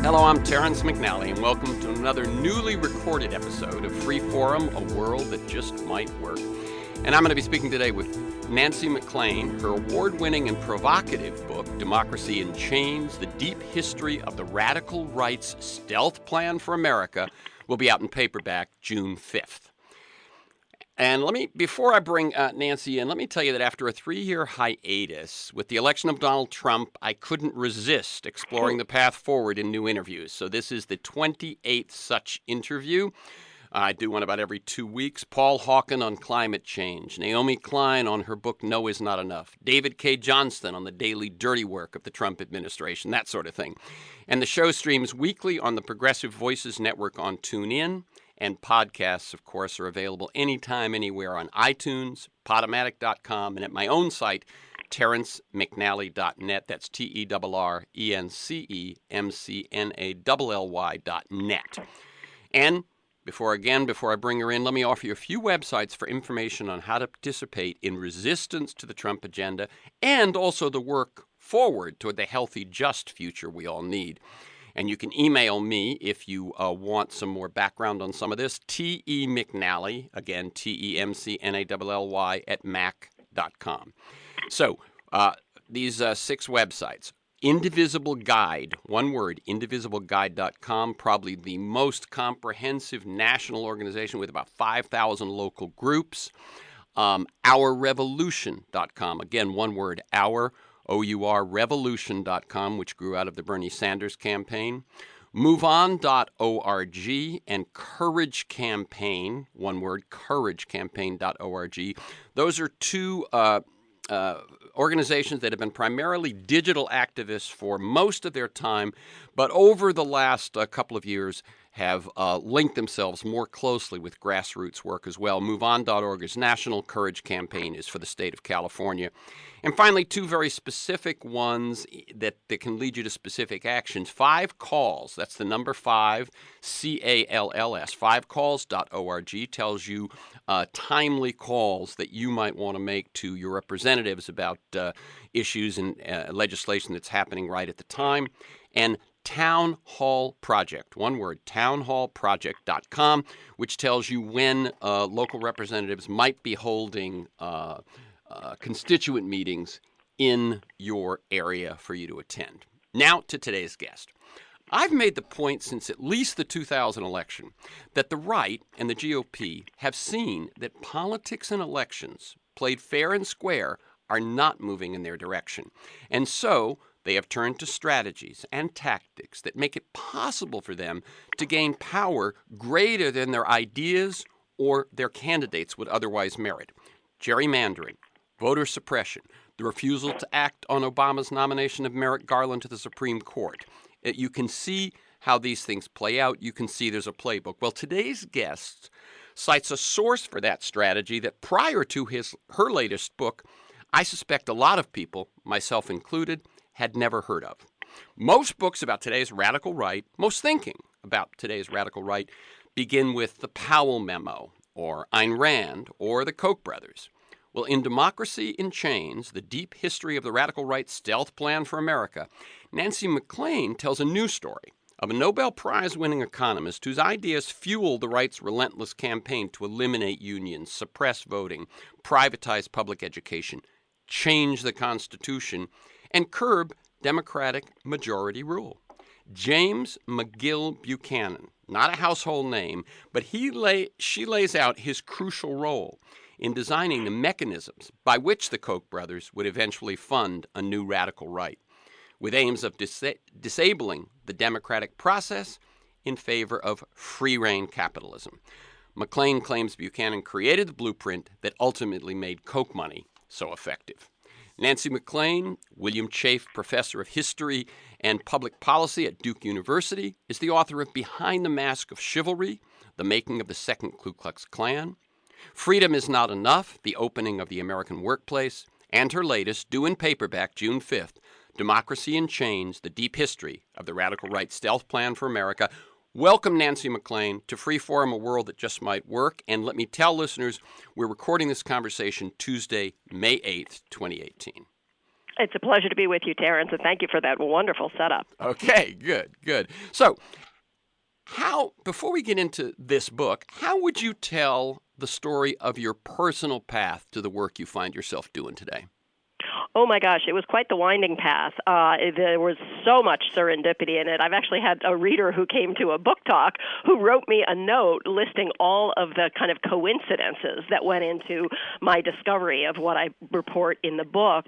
Hello, I'm Terrence McNally, and welcome to another newly recorded episode of Free Forum, A World That Just Might Work. And I'm going to be speaking today with Nancy MacLean. Her award-winning and provocative book, Democracy in Chains, The Deep History of the Radical Right's Stealth Plan for America, will be out in paperback June 5th. And before I bring Nancy in, let me tell you that after a 3-year hiatus with the election of Donald Trump, I couldn't resist exploring the path forward in new interviews. So this is the 28th such interview. I do one about every 2 weeks. Paul Hawken on climate change, Naomi Klein on her book No Is Not Enough, David K. Johnston on the daily dirty work of the Trump administration, that sort of thing. And the show streams weekly on the Progressive Voices Network on TuneIn. And podcasts, of course, are available anytime, anywhere on iTunes, Podomatic.com, and at my own site, TerrenceMcNally.net. That's TerrenceMcNally.net. And before I bring her in, let me offer you a few websites for information on how to participate in resistance to the Trump agenda and also the work forward toward the healthy, just future we all need. And you can email me if you want some more background on some of this, TEMcNally, again, TEMCNALLY at mac.com. So these 6 websites. Indivisible Guide, one word, indivisibleguide.com, probably the most comprehensive national organization with about 5,000 local groups. OurRevolution.com, again, one word, OurRevolution.com, which grew out of the Bernie Sanders campaign. MoveOn.org and Courage Campaign, one word, couragecampaign.org. Those are two organizations that have been primarily digital activists for most of their time, but over the last couple of years have linked themselves more closely with grassroots work as well. MoveOn.org is national, Courage Campaign is for the state of California. And finally, 2 very specific ones that can lead you to specific actions. 5 Calls, that's the number 5, CALLS, 5calls.org tells you timely calls that you might want to make to your representatives about issues and legislation that's happening right at the time. And Town Hall Project, one word, townhallproject.com, which tells you when local representatives might be holding constituent meetings in your area for you to attend. Now to today's guest. I've made the point since at least the 2000 election that the right and the GOP have seen that politics and elections, played fair and square, are not moving in their direction. And so they have turned to strategies and tactics that make it possible for them to gain power greater than their ideas or their candidates would otherwise merit. Gerrymandering, voter suppression, the refusal to act on Obama's nomination of Merrick Garland to the Supreme Court. You can see how these things play out. You can see there's a playbook. Well, today's guest cites a source for that strategy that prior to her latest book, I suspect a lot of people, myself included, had never heard of. Most books about today's radical right, most thinking about today's radical right, begin with the Powell Memo, or Ayn Rand, or the Koch brothers. Well, in Democracy in Chains, The Deep History of the Radical Right's Stealth Plan for America, Nancy MacLean tells a new story of a Nobel Prize-winning economist whose ideas fueled the right's relentless campaign to eliminate unions, suppress voting, privatize public education, change the Constitution, and curb Democratic majority rule. James McGill Buchanan, not a household name, but she lays out his crucial role in designing the mechanisms by which the Koch brothers would eventually fund a new radical right, with aims of disabling the democratic process in favor of free-rein capitalism. MacLean claims Buchanan created the blueprint that ultimately made Koch money so effective. Nancy MacLean, William Chafe Professor of History and Public Policy at Duke University, is the author of Behind the Mask of Chivalry, The Making of the Second Ku Klux Klan, Freedom is Not Enough, The Opening of the American Workplace, and her latest, due in paperback June 5th, Democracy in Chains, The Deep History of the Radical Right's Stealth Plan for America. Welcome, Nancy MacLean, to Free Forum, A World That Just Might Work. And let me tell listeners, we're recording this conversation Tuesday, May 8th, 2018. It's a pleasure to be with you, Terrence, and thank you for that wonderful setup. Okay, good. So, before we get into this book, how would you tell the story of your personal path to the work you find yourself doing today? Oh my gosh, it was quite the winding path. There was so much serendipity in it. I've actually had a reader who came to a book talk who wrote me a note listing all of the kind of coincidences that went into my discovery of what I report in the book.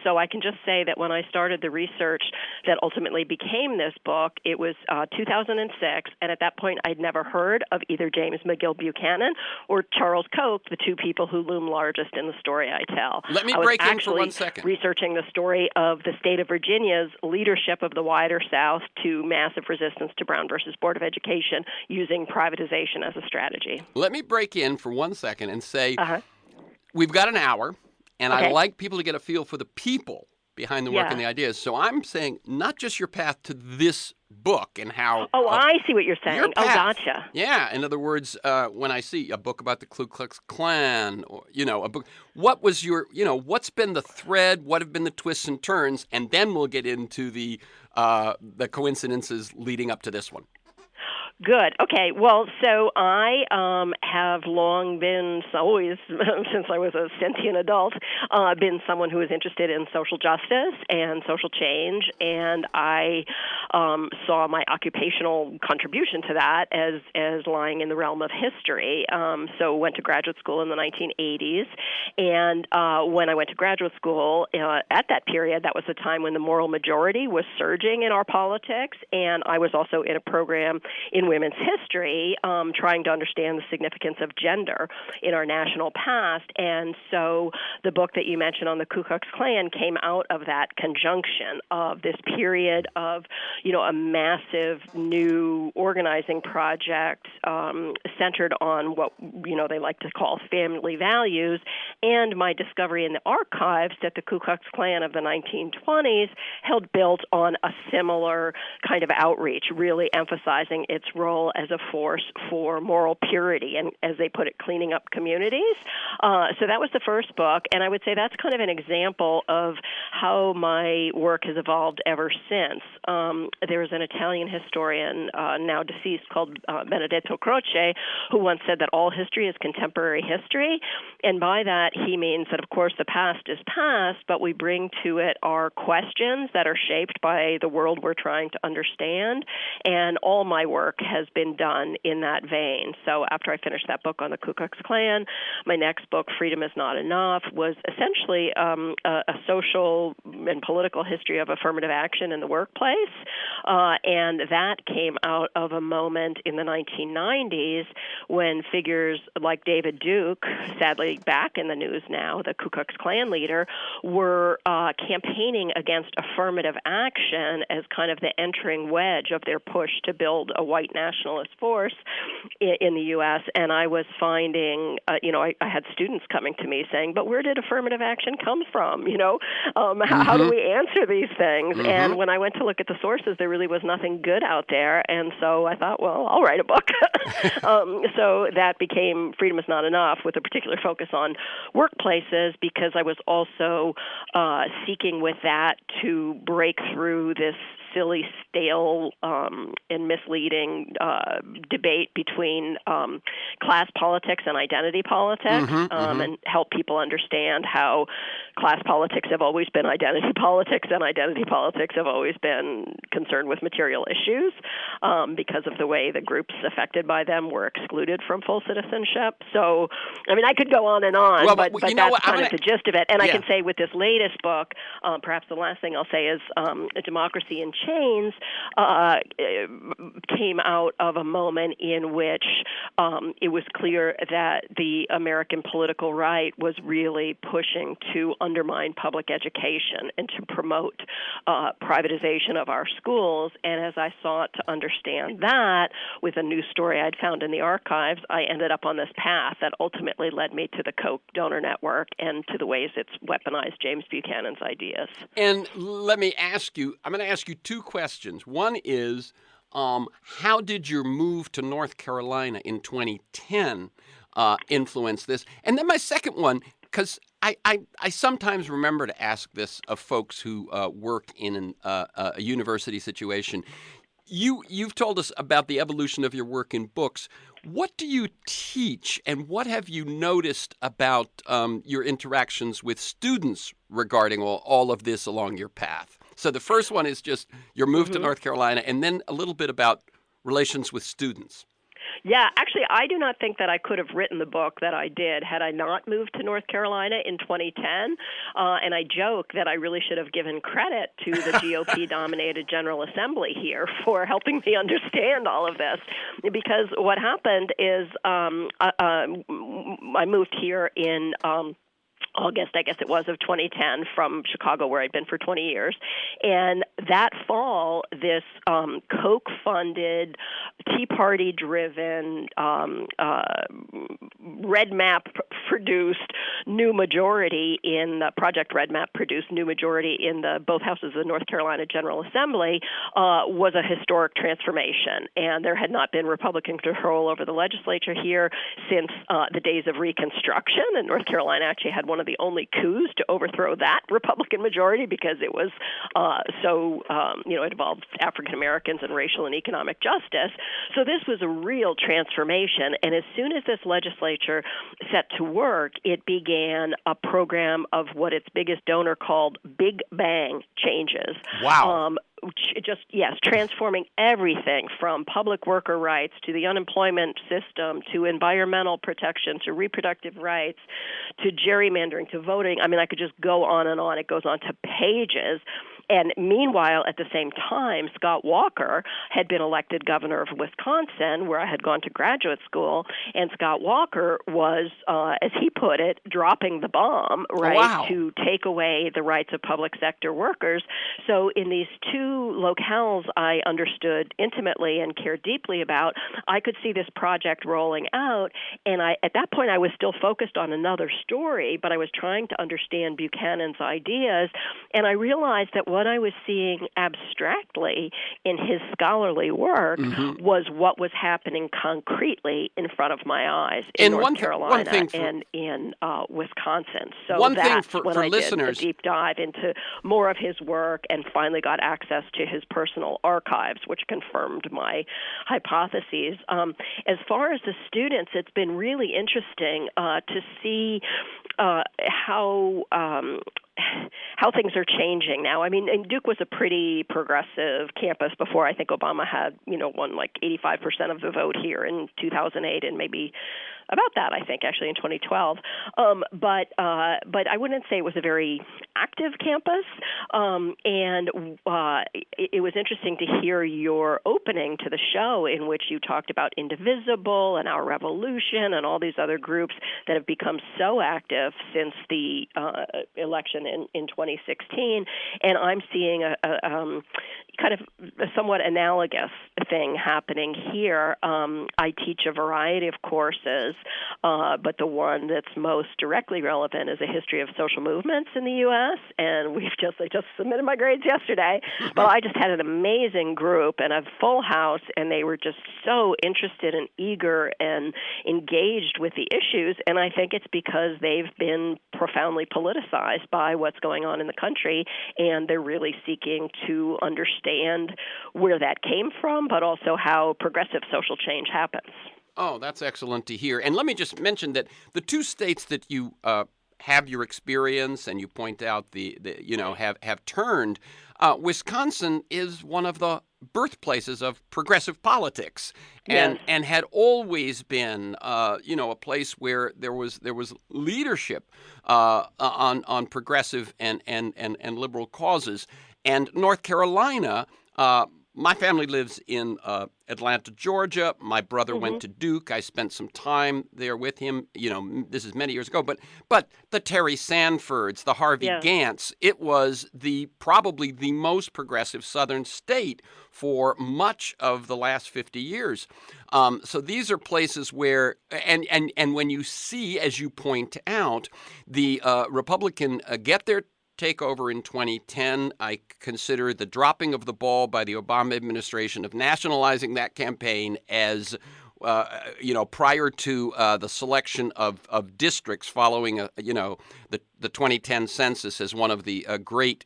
So I can just say that when I started the research that ultimately became this book, it was 2006, and at that point I'd never heard of either James McGill Buchanan or Charles Koch, the two people who loom largest in the story I tell. Let me break in for 1 second. Researching the story of the state of Virginia's leadership of the wider South to massive resistance to Brown versus Board of Education using privatization as a strategy. Let me break in for 1 second and say we've got an hour, and I like people to get a feel for the people behind the work and the ideas. So I'm saying not just your path to this book and how... Oh, I see what you're saying. Oh, gotcha. Yeah. In other words, when I see a book about the Ku Klux Klan, or, a book, what was your, what's been the thread? What have been the twists and turns? And then we'll get into the coincidences leading up to this one. Good. Okay. Well, so I have long been, always, since I was a sentient adult, been someone who is interested in social justice and social change, and I saw my occupational contribution to that as lying in the realm of history. So went to graduate school in the 1980s, and when I went to graduate school, at that period, that was the time when the moral majority was surging in our politics, and I was also in a program in women's history, trying to understand the significance of gender in our national past. And so the book that you mentioned on the Ku Klux Klan came out of that conjunction of this period of, a massive new organizing project centered on what, they like to call family values, and my discovery in the archives that the Ku Klux Klan of the 1920s held built on a similar kind of outreach, really emphasizing its role as a force for moral purity and, as they put it, cleaning up communities. So that was the first book, and I would say that's kind of an example of how my work has evolved ever since. There was an Italian historian, now deceased, called Benedetto Croce, who once said that all history is contemporary history, and by that he means that, of course, the past is past, but we bring to it our questions that are shaped by the world we're trying to understand, and all my work has been done in that vein. So after I finished that book on the Ku Klux Klan, my next book, Freedom is Not Enough, was essentially a social and political history of affirmative action in the workplace, and that came out of a moment in the 1990s when figures like David Duke, sadly back in the news now, the Ku Klux Klan leader, were campaigning against affirmative action as kind of the entering wedge of their push to build a white nationalist force in the U.S., and I was finding, I had students coming to me saying, but where did affirmative action come from? How do we answer these things? And when I went to look at the sources, there really was nothing good out there, and so I thought, well, I'll write a book. So that became Freedom is Not Enough, with a particular focus on workplaces, because I was also seeking with that to break through this silly, stale, and misleading debate between class politics and identity politics, and help people understand how class politics have always been identity politics, and identity politics have always been concerned with material issues because of the way the groups affected by them were excluded from full citizenship. So, I could go on and on, well, but that's kind of the gist of it. And I can say with this latest book, perhaps the last thing I'll say is Democracy in Chains came out of a moment in which it was clear that the American political right was really pushing to undermine public education and to promote privatization of our schools. And as I sought to understand that with a new story I'd found in the archives, I ended up on this path that ultimately led me to the Koch donor network and to the ways it's weaponized James Buchanan's ideas. And let me ask you, I'm going to ask you two questions. One is, how did your move to North Carolina in 2010 influence this? And then my second one, because I sometimes remember to ask this of folks who work in a university situation. You've told us about the evolution of your work in books. What do you teach, and what have you noticed about your interactions with students regarding all of this along your path? So the first one is just your move to Hmm. North Carolina, and then a little bit about relations with students. Yeah, actually, I do not think that I could have written the book that I did had I not moved to North Carolina in 2010. And I joke that I really should have given credit to the GOP-dominated General Assembly here for helping me understand all of this. Because what happened is I moved here in August, I guess it was, of 2010 from Chicago, where I'd been for 20 years. And that fall, this Koch-funded, Tea Party-driven, Red Map-produced new majority in the Project Red Map produced new majority in the both houses of the North Carolina General Assembly was a historic transformation. And there had not been Republican control over the legislature here since the days of Reconstruction. And North Carolina actually had one of the only coups to overthrow that Republican majority because it was it involved African Americans and racial and economic justice. So this was a real transformation. And as soon as this legislature set to work, it began a program of what its biggest donor called Big Bang changes. Wow. Transforming everything from public worker rights to the unemployment system to environmental protection to reproductive rights to gerrymandering to voting. I mean, I could just go on and on. It goes on to pages. And meanwhile, at the same time, Scott Walker had been elected governor of Wisconsin, where I had gone to graduate school. And Scott Walker was, as he put it, dropping the bomb, right, Wow. to take away the rights of public sector workers. So in these two locales I understood intimately and cared deeply about, I could see this project rolling out. And at that point, I was still focused on another story, but I was trying to understand Buchanan's ideas. And I realized that what I was seeing abstractly in his scholarly work was what was happening concretely in front of my eyes in North Carolina and in Wisconsin. So that's when I did a deep dive into more of his work and finally got access to his personal archives, which confirmed my hypotheses. As far as the students, it's been really interesting to see how things are changing now. I mean, and Duke was a pretty progressive campus before. I think Obama had, won like 85% of the vote here in 2008 and maybe about that, I think, actually in 2012. But I wouldn't say it was a very active campus. It was interesting to hear your opening to the show in which you talked about Indivisible and Our Revolution and all these other groups that have become so active since the election in 2016. And I'm seeing a kind of a somewhat analogous thing happening here. I teach a variety of courses, but the one that's most directly relevant is a history of social movements in the U.S., and I just submitted my grades yesterday, but I just had an amazing group and a full house, and they were just so interested and eager and engaged with the issues, and I think it's because they've been profoundly politicized by what's going on in the country, and they're really seeking to understand where that came from, but also how progressive social change happens. Oh, that's excellent to hear. And let me just mention that the two states that you have your experience and you point out have turned, Wisconsin is one of the birthplaces of progressive politics, and had always been a place where there was leadership on progressive and liberal causes. And North Carolina, my family lives in Atlanta, Georgia. My brother went to Duke. I spent some time there with him. This is many years ago. But the Terry Sanfords, the Harvey Gants, it was probably the most progressive Southern state for much of the last 50 years. So these are places where, and when you see, as you point out, the Republican get their takeover in 2010, I consider the dropping of the ball by the Obama administration of nationalizing that campaign as prior to the selection of districts following, the 2010 census as one of the great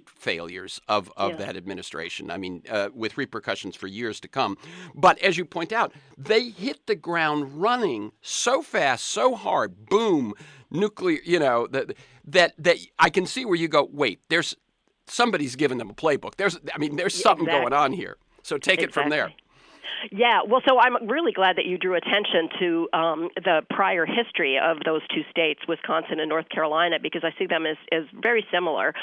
failures of that administration. I mean, with repercussions for years to come. But as you point out, they hit the ground running so fast, so hard, boom, nuclear, that I can see where you go, wait, somebody's giving them a playbook. There's something going on here. So take it from there. Yeah, well, so I'm really glad that you drew attention to the prior history of those two states, Wisconsin and North Carolina, because I see them as very similar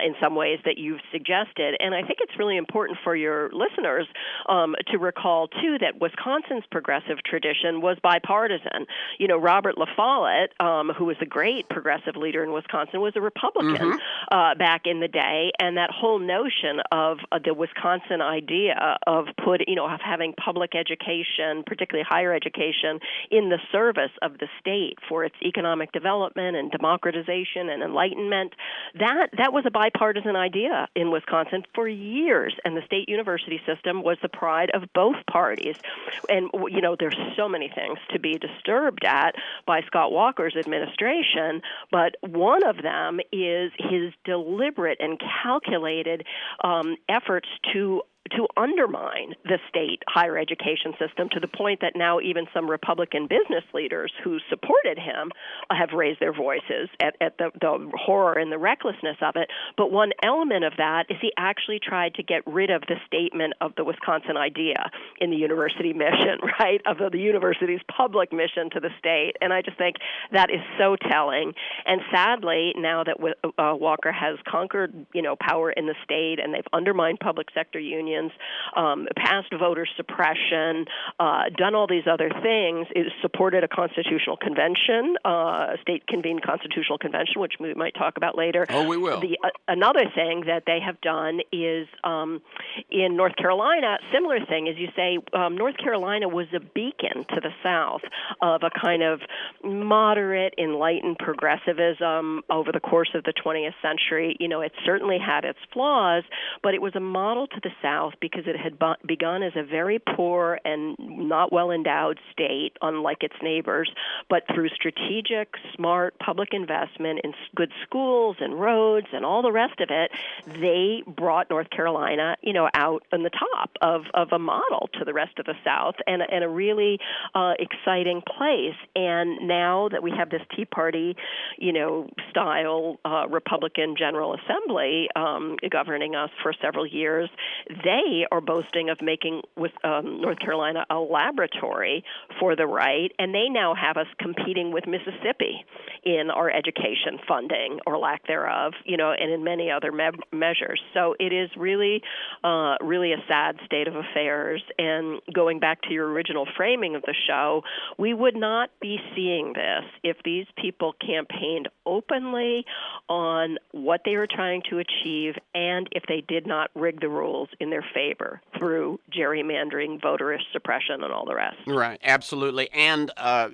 in some ways that you've suggested. And I think it's really important for your listeners to recall, too, that Wisconsin's progressive tradition was bipartisan. Robert La Follette, who was a great progressive leader in Wisconsin, was a Republican back in the day. And that whole notion of the Wisconsin idea of having public education, particularly higher education, in the service of the state for its economic development and democratization and enlightenment, that was a bipartisan idea in Wisconsin for years, and the state university system was the pride of both parties. And, there's so many things to be disturbed at by Scott Walker's administration, but one of them is his deliberate and calculated efforts to undermine the state higher education system, to the point that now even some Republican business leaders who supported him have raised their voices at the horror and the recklessness of it. But one element of that is he actually tried to get rid of the statement of the Wisconsin idea in the university mission, right, of the university's public mission to the state. And I just think that is so telling. And sadly, now that Walker has conquered, power in the state, and they've undermined public sector unions, passed voter suppression, done all these other things, supported a constitutional convention, state-convened constitutional convention, which we might talk about later. Oh, we will. Another thing that they have done is in North Carolina, similar thing, as you say, North Carolina was a beacon to the South of a kind of moderate, enlightened progressivism over the course of the 20th century. It certainly had its flaws, but it was a model to the South because it had begun as a very poor and not well-endowed state, unlike its neighbors, but through strategic, smart public investment in good schools and roads and all the rest of it, they brought North Carolina, out on the top of a model to the rest of the South, and a really exciting place. And now that we have this Tea Party, style Republican General Assembly governing us for several years, they are boasting of making with North Carolina a laboratory for the right, and they now have us competing with Mississippi in our education funding, or lack thereof, and in many other measures. So it is really a sad state of affairs. And going back to your original framing of the show, we would not be seeing this if these people campaigned openly on what they were trying to achieve, and if they did not rig the rules in their favor through gerrymandering, voter suppression, and all the rest. Right, absolutely. And I'm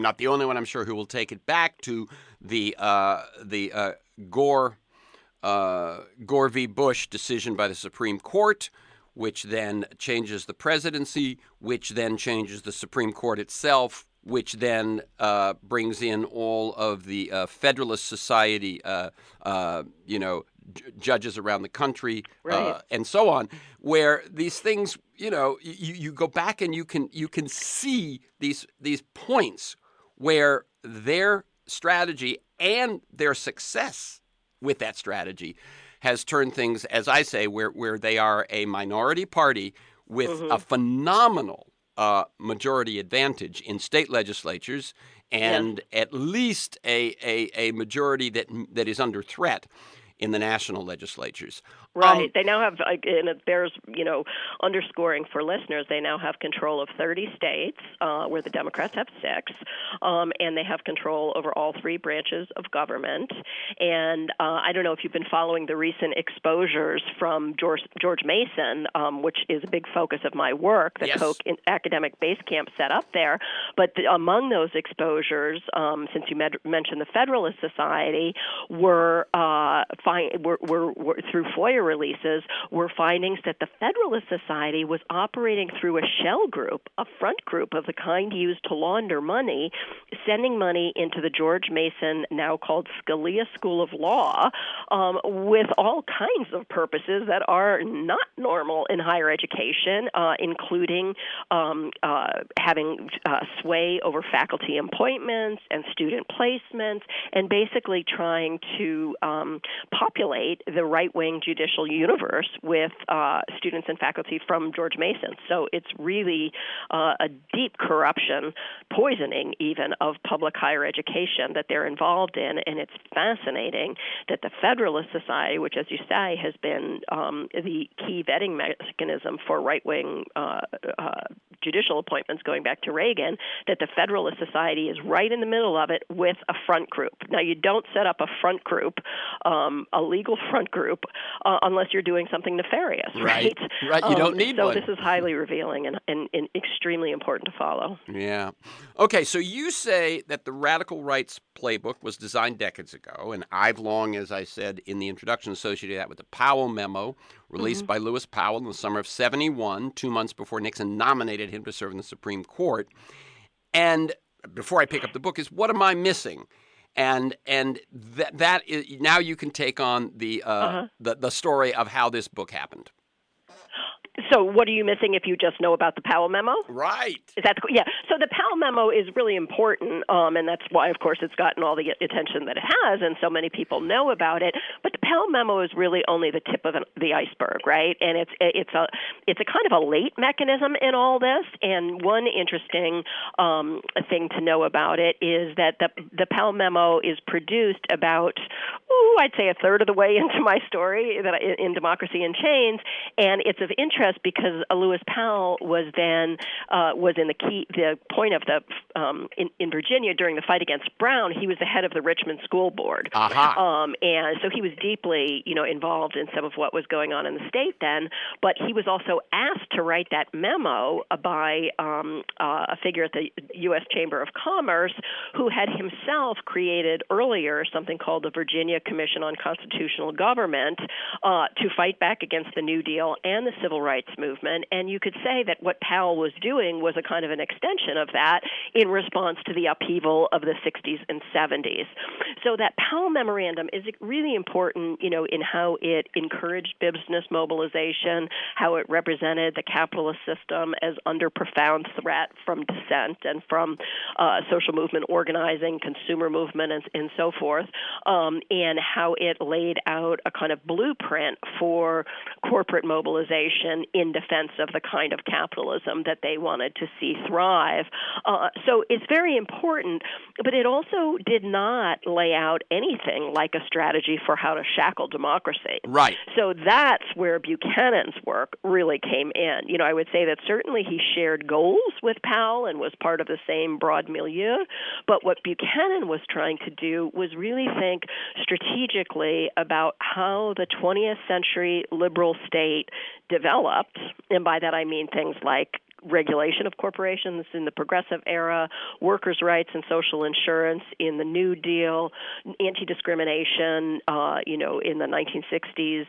not the only one, I'm sure, who will take it back to the Gore v. Bush decision by the Supreme Court, which then changes the presidency, which then changes the Supreme Court itself, which then brings in all of the Federalist Society, judges around the country, right, and so on, where these things, you go back and you can see these points where their strategy and their success with that strategy has turned things, as I say, where they are a minority party with a phenomenal majority advantage in state legislatures, and at least a majority that is under threat in the national legislatures. Right. They now have, and it bears, underscoring for listeners, they now have control of 30 states, where the Democrats have 6, and they have control over all 3 branches of government. And I don't know if you've been following the recent exposures from George Mason, which is a big focus of my work, the Koch academic base camp set up there. But among those exposures, since you mentioned the Federalist Society, were through FOIA releases, were findings that the Federalist Society was operating through a shell group, a front group of the kind used to launder money, sending money into the George Mason, now called Scalia School of Law, with all kinds of purposes that are not normal in higher education, including having sway over faculty appointments and student placements, and basically trying to populate the right-wing judicial universe with students and faculty from George Mason. So it's really a deep corruption, poisoning even, of public higher education that they're involved in, and it's fascinating that the Federalist Society, which, as you say, has been the key vetting mechanism for right-wing judicial appointments going back to Reagan, that the Federalist Society is right in the middle of it with a front group. Now, you don't set up a front group, a legal front group, unless you're doing something nefarious, right? Right. You don't need one. So this is highly revealing and extremely important to follow. Yeah. Okay, so you say that the radical rights playbook was designed decades ago, and I've long, as I said in the introduction, associated that with the Powell Memo, released by Lewis Powell in the summer of '71, 2 months before Nixon nominated him to serve in the Supreme Court. And before I pick up the book is, what am I missing? And that is, now you can take on the story of how this book happened. So what are you missing if you just know about the Powell Memo? Right. Is that yeah? So the Powell Memo is really important, and that's why, of course, it's gotten all the attention that it has, and so many people know about it. But the Powell Memo is really only the tip of the iceberg, right? And it's a kind of a late mechanism in all this. And one interesting thing to know about it is that the Powell Memo is produced about, I'd say, a third of the way into my story in Democracy in Chains, and it's of interest because Lewis Powell was then was in the point of the in Virginia during the fight against Brown. He was the head of the Richmond School Board, and so he was deeply involved in some of what was going on in the state then. But he was also asked to write that memo by a figure at the U.S. Chamber of Commerce who had himself created earlier something called the Virginia Commission on Constitutional Government to fight back against the New Deal and the Civil Rights Movement. And you could say that what Powell was doing was a kind of an extension of that in response to the upheaval of the 60s and 70s. So that Powell Memorandum is really important, in how it encouraged business mobilization, how it represented the capitalist system as under profound threat from dissent and from social movement organizing, consumer movement, and so forth, and how it laid out a kind of blueprint for corporate mobilization in defense of the kind of capitalism that they wanted to see thrive. So it's very important, but it also did not lay out anything like a strategy for how to shackle democracy. Right. So that's where Buchanan's work really came in. I would say that certainly he shared goals with Powell and was part of the same broad milieu, but what Buchanan was trying to do was really think strategically about how the 20th century liberal state developed, and by that I mean things like regulation of corporations in the progressive era, workers' rights and social insurance in the New Deal, anti-discrimination, in the 1960s,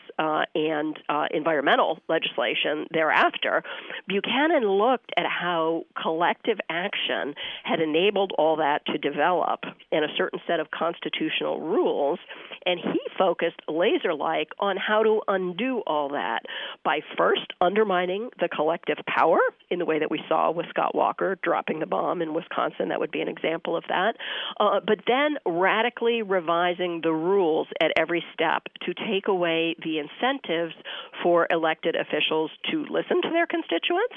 and environmental legislation thereafter. Buchanan looked at how collective action had enabled all that to develop in a certain set of constitutional rules, and he focused laser-like on how to undo all that by first undermining the collective power in the way that we saw with Scott Walker dropping the bomb in Wisconsin. That would be an example of that. But then radically revising the rules at every step to take away the incentives for elected officials to listen to their constituents,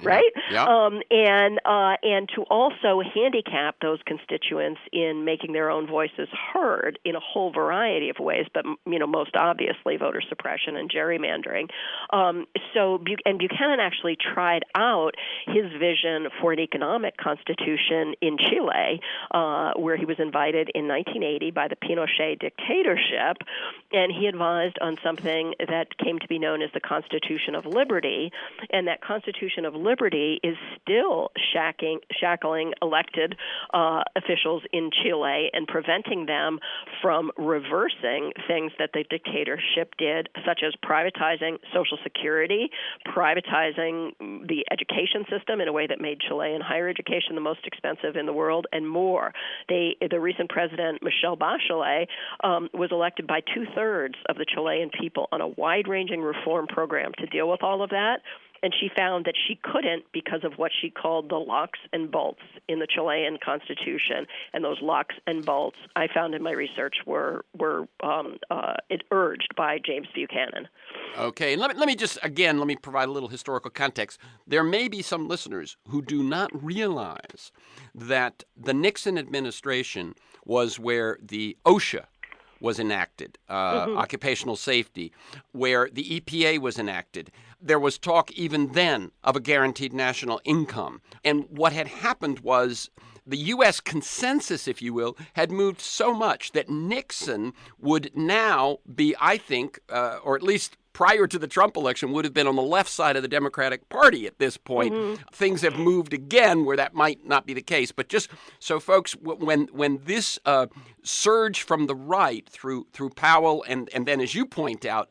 right? Yeah. And to also handicap those constituents in making their own voices heard in a whole variety of ways, but most obviously voter suppression and gerrymandering. So Buchanan actually tried out out his vision for an economic constitution in Chile, where he was invited in 1980 by the Pinochet dictatorship, and he advised on something that came to be known as the Constitution of Liberty, and that Constitution of Liberty is still shackling elected officials in Chile and preventing them from reversing things that the dictatorship did, such as privatizing Social Security, privatizing the education system in a way that made Chilean higher education the most expensive in the world, and more. The recent president, Michelle Bachelet, was elected by two-thirds of the Chilean people on a wide-ranging reform program to deal with all of that. And she found that she couldn't because of what she called the locks and bolts in the Chilean constitution. And those locks and bolts, I found in my research, were urged by James Buchanan. Okay, and let me provide a little historical context. There may be some listeners who do not realize that the Nixon administration was where the OSHA was enacted, occupational safety, where the EPA was enacted. There was talk even then of a guaranteed national income. And what had happened was the U.S. consensus, if you will, had moved so much that Nixon would now be, I think, or at least prior to the Trump election, would have been on the left side of the Democratic Party at this point. Things have moved again where that might not be the case. But just so folks, when this surge from the right through Powell and then, as you point out,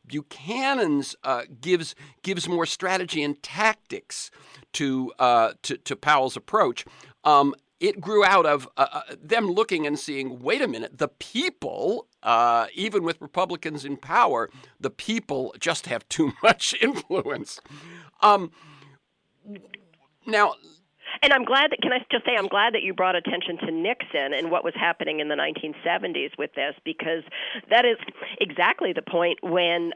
Buchanan's gives more strategy and tactics to Powell's approach. It grew out of them looking and seeing, wait a minute, the people, even with Republicans in power, the people just have too much influence. Now, and I'm glad that, can I just say, I'm glad that you brought attention to Nixon and what was happening in the 1970s with this, because that is exactly the point when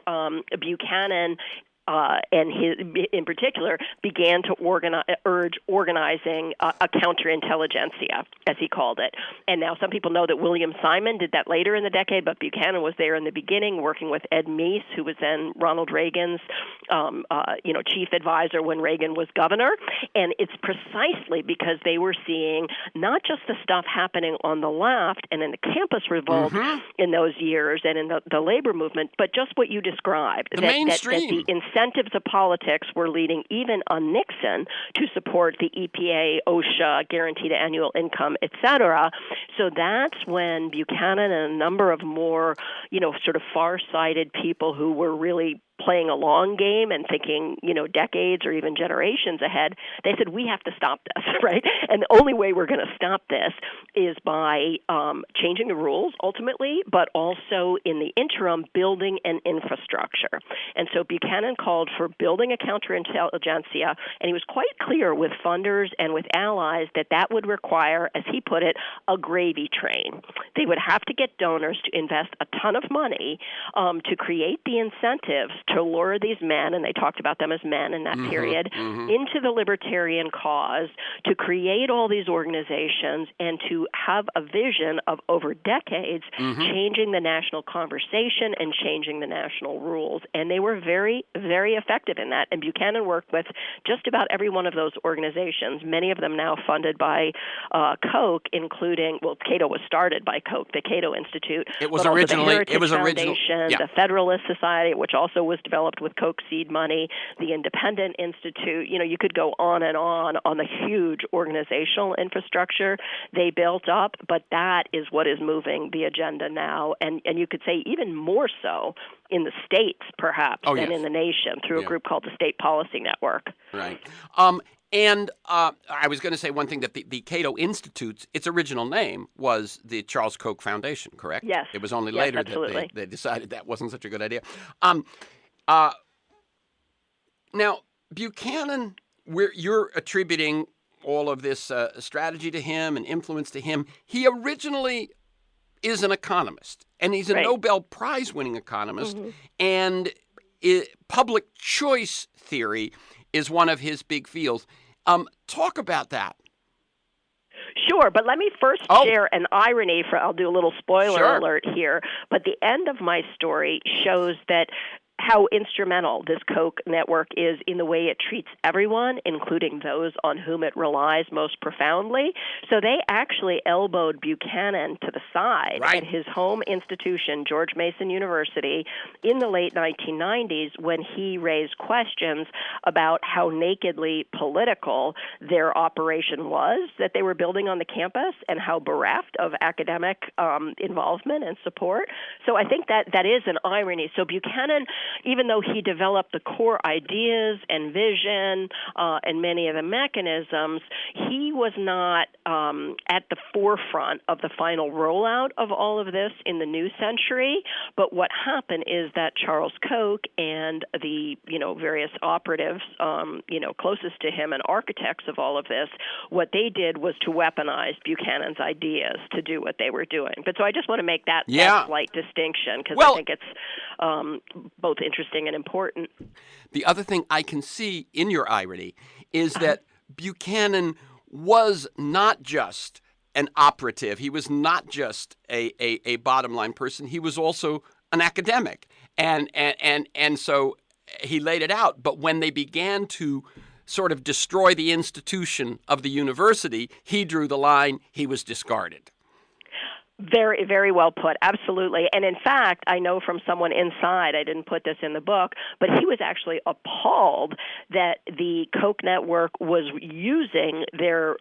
Buchanan and in particular, began to urge organizing a counterintelligentsia, as he called it. And now some people know that William Simon did that later in the decade, but Buchanan was there in the beginning, working with Ed Meese, who was then Ronald Reagan's, chief advisor when Reagan was governor. And it's precisely because they were seeing not just the stuff happening on the left and in the campus revolt in those years and in the labor movement, but just what you described, the that mainstream. The incentives of politics were leading even on Nixon to support the EPA, OSHA, guaranteed annual income, et cetera. So that's when Buchanan and a number of more, sort of far-sighted people who were really playing a long game and thinking, decades or even generations ahead, they said, we have to stop this, right? And the only way we're going to stop this is by changing the rules ultimately, but also in the interim, building an infrastructure. And so Buchanan called for building a counterintelligentsia, and he was quite clear with funders and with allies that would require, as he put it, a gravy train. They would have to get donors to invest a ton of money to create the incentives to lure these men, and they talked about them as men in that period, into the libertarian cause, to create all these organizations, and to have a vision of over decades changing the national conversation and changing the national rules. And they were very, very effective in that. And Buchanan worked with just about every one of those organizations, many of them now funded by Koch, including, Cato was started by Koch, the Cato Institute. It was but originally, also the Heritage Foundation, the Federalist Society, which also was developed with Koch seed money, the Independent Institute. You could go on the huge organizational infrastructure they built up, but that is what is moving the agenda now. And you could say even more so in the states, perhaps, than in the nation, through a group called the State Policy Network. Right. And I was going to say one thing, that the Cato Institute, its original name was the Charles Koch Foundation, correct? Yes. It was only later that they decided that wasn't such a good idea. Now, Buchanan, you're attributing all of this strategy to him and influence to him. He originally is an economist, and he's a Nobel Prize-winning economist, and public choice theory is one of his big fields. Talk about that. Sure, but let me first share an irony. I'll do a little spoiler alert here, but the end of my story shows that how instrumental this Koch network is in the way it treats everyone, including those on whom it relies most profoundly. So they actually elbowed Buchanan to the side at his home institution, George Mason University, in the late 1990s when he raised questions about how nakedly political their operation was that they were building on the campus and how bereft of academic involvement and support. So I think that is an irony. So Buchanan, even though he developed the core ideas and vision and many of the mechanisms, he was not at the forefront of the final rollout of all of this in the new century. But what happened is that Charles Koch and the various operatives closest to him and architects of all of this, what they did was to weaponize Buchanan's ideas to do what they were doing. But so I just want to make that slight distinction because I think it's both interesting and important. The other thing I can see in your irony is that Buchanan was not just an operative. He was not just a bottom line person. He was also an academic. And so he laid it out. But when they began to sort of destroy the institution of the university, he drew the line. He was discarded. Very, very well put. Absolutely. And in fact, I know from someone inside, I didn't put this in the book, but he was actually appalled that the Koch network was using their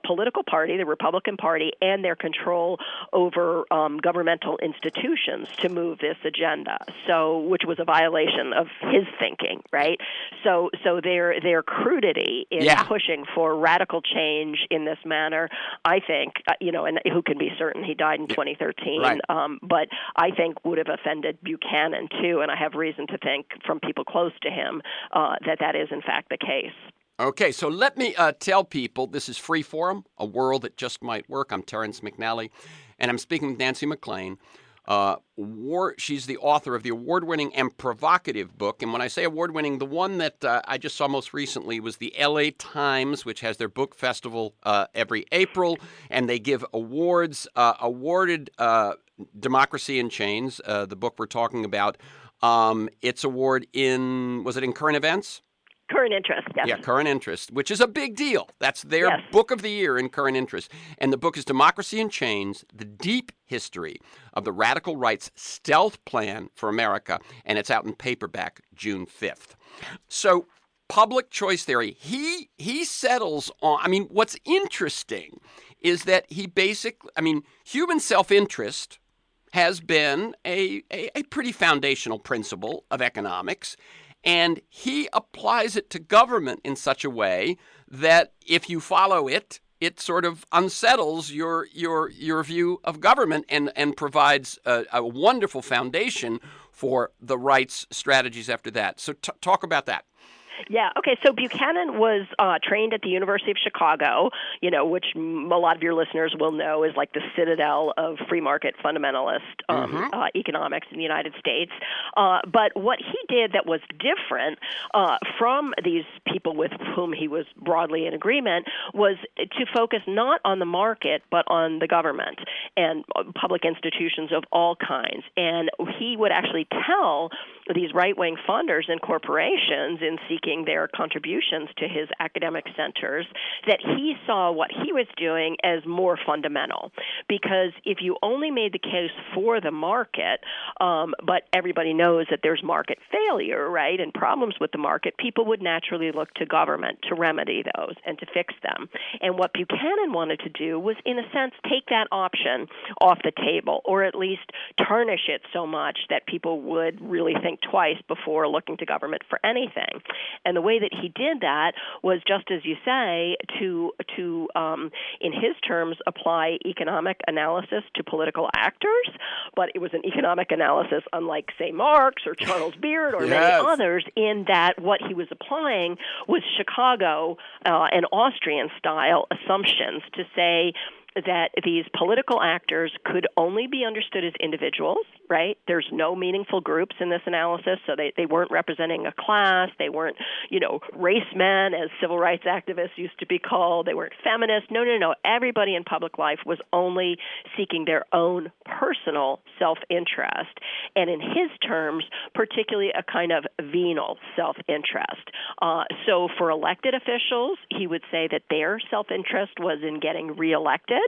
political party, the Republican Party, and their control over governmental institutions to move this agenda. So, which was a violation of his thinking, right? So their crudity in pushing for radical change in this manner, I think, and who can be certain he died in 2013, but I think would have offended Buchanan too, and I have reason to think from people close to him that is in fact the case. Okay, so let me tell people this is Freeform, a world that just might work. I'm Terrence McNally, and I'm speaking with Nancy MacLean. She's the author of the award-winning and provocative book. And when I say award-winning, the one that I just saw most recently was the LA Times, which has their book festival every April, and they give awards. Awarded Democracy in Chains, the book we're talking about, its award was it in Current Events? Current Interest, yes. Yeah, Current Interest, which is a big deal. That's their book of the year in Current Interest. And the book is Democracy in Chains, The Deep History of the Radical Right's Stealth Plan for America. And it's out in paperback June 5th. So public choice theory, he settles on, what's interesting is that human self-interest has been a pretty foundational principle of economics. And he applies it to government in such a way that if you follow it, it sort of unsettles your view of government and provides a wonderful foundation for the right's strategies after that. So talk about that. Yeah, okay, so Buchanan was trained at the University of Chicago, which a lot of your listeners will know is like the citadel of free market fundamentalist economics in the United States. But what he did that was different from these people with whom he was broadly in agreement was to focus not on the market, but on the government and public institutions of all kinds. And he would actually tell these right-wing funders and corporations in seeking their contributions to his academic centers that he saw what he was doing as more fundamental. Because if you only made the case for the market, but everybody knows that there's market failure, right, and problems with the market, people would naturally look to government to remedy those and to fix them. And what Buchanan wanted to do was, in a sense, take that option off the table, or at least tarnish it so much that people would really think twice before looking to government for anything. And the way that he did that was, just as you say, to in his terms, apply economic analysis to political actors, but it was an economic analysis unlike, say, Marx or Charles Beard or many others, in that what he was applying was Chicago and Austrian-style assumptions to say, that these political actors could only be understood as individuals, right? There's no meaningful groups in this analysis, so they weren't representing a class. They weren't, race men, as civil rights activists used to be called. They weren't feminists. No. Everybody in public life was only seeking their own personal self-interest, and in his terms, particularly a kind of venal self-interest. So for elected officials, he would say that their self-interest was in getting reelected,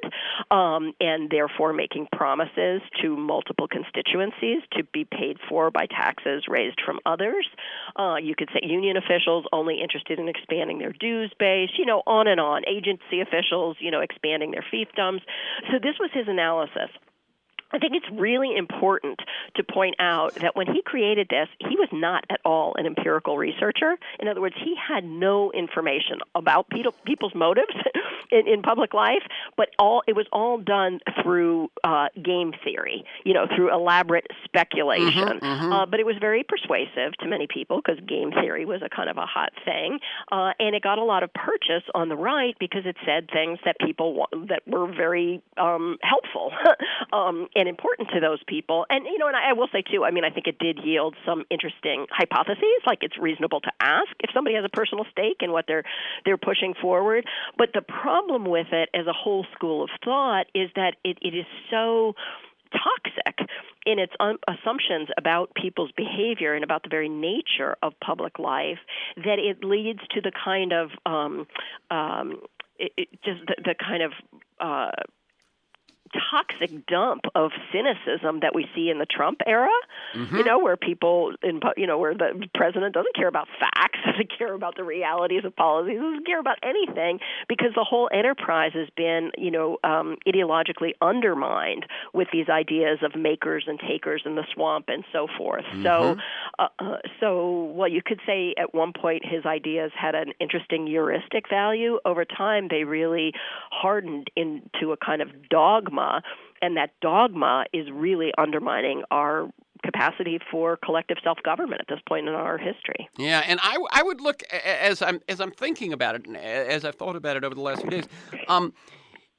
and therefore making promises to multiple constituencies to be paid for by taxes raised from others. You could say union officials only interested in expanding their dues base, on and on. Agency officials, expanding their fiefdoms. So this was his analysis. I think it's really important to point out that when he created this, he was not at all an empirical researcher. In other words, he had no information about people's motives in public life, but it was all done through game theory, through elaborate speculation. But it was very persuasive to many people because game theory was a kind of a hot thing, and it got a lot of purchase on the right because it said things that that were very helpful. And important to those people. And, and I will say, too, I think it did yield some interesting hypotheses, like it's reasonable to ask if somebody has a personal stake in what they're pushing forward. But the problem with it as a whole school of thought is that it is so toxic in its assumptions about people's behavior and about the very nature of public life that it leads to the kind of the kind of toxic dump of cynicism that we see in the Trump era, where people, where the president doesn't care about facts, doesn't care about the realities of policies, doesn't care about anything, because the whole enterprise has been, ideologically undermined with these ideas of makers and takers in the swamp and so forth. So you could say at one point his ideas had an interesting heuristic value. Over time, they really hardened into a kind of dogma, and that dogma is really undermining our capacity for collective self-government at this point in our history. Yeah, and I would look, as I'm thinking about it, and as I've thought about it over the last few days,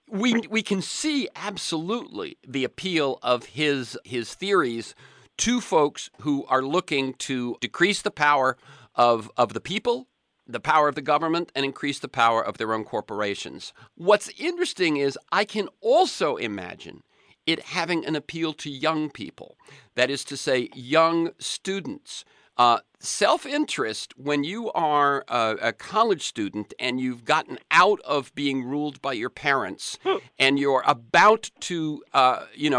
we can see absolutely the appeal of his theories to folks who are looking to decrease the power of the people, the power of the government, and increase the power of their own corporations. What's interesting is I can also imagine it having an appeal to young people. That is to say, young students. Self-interest, when you are a college student and you've gotten out of being ruled by your parents and you're about to,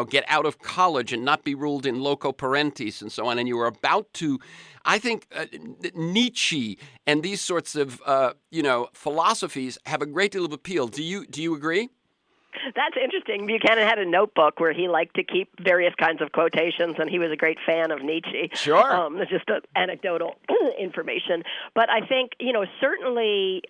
get out of college and not be ruled in loco parentis and so on, and you are about to, I think Nietzsche and these sorts of, philosophies have a great deal of appeal. Do you agree? That's interesting. Buchanan had a notebook where he liked to keep various kinds of quotations, and he was a great fan of Nietzsche. Sure. It's just anecdotal information. But I think, certainly